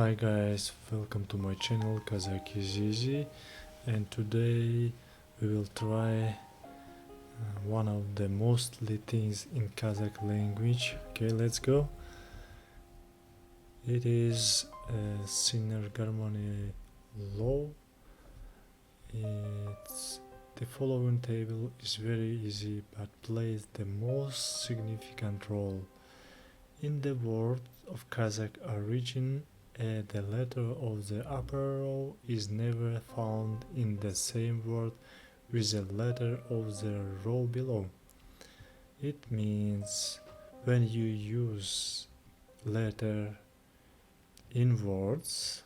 Hi guys, welcome to my channel Kazakh is easy, and today we will try one of the mostly things in Kazakh language. Okay, let's go. It is a sinner harmony law. The following table is very easy but plays the most significant role in the word of Kazakh origin. The letter of the upper row is never found in the same word with the letter of the row below. It means when you use letter in words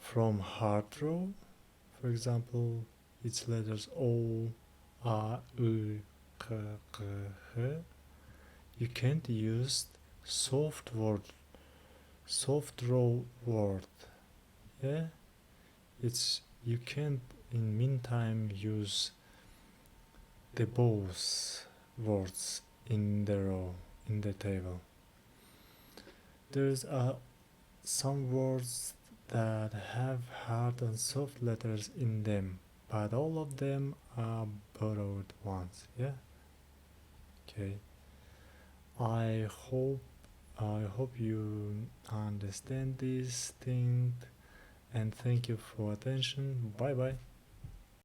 from hard row, for example, its letters O, A, U, K, K, H, you can't use soft row word. Yeah, it's you can't in meantime use the both words in the row in the table. There's some words that have hard and soft letters in them, but all of them are borrowed ones. Yeah. Okay. I hope you understand this thing, and thank you for attention. Bye bye.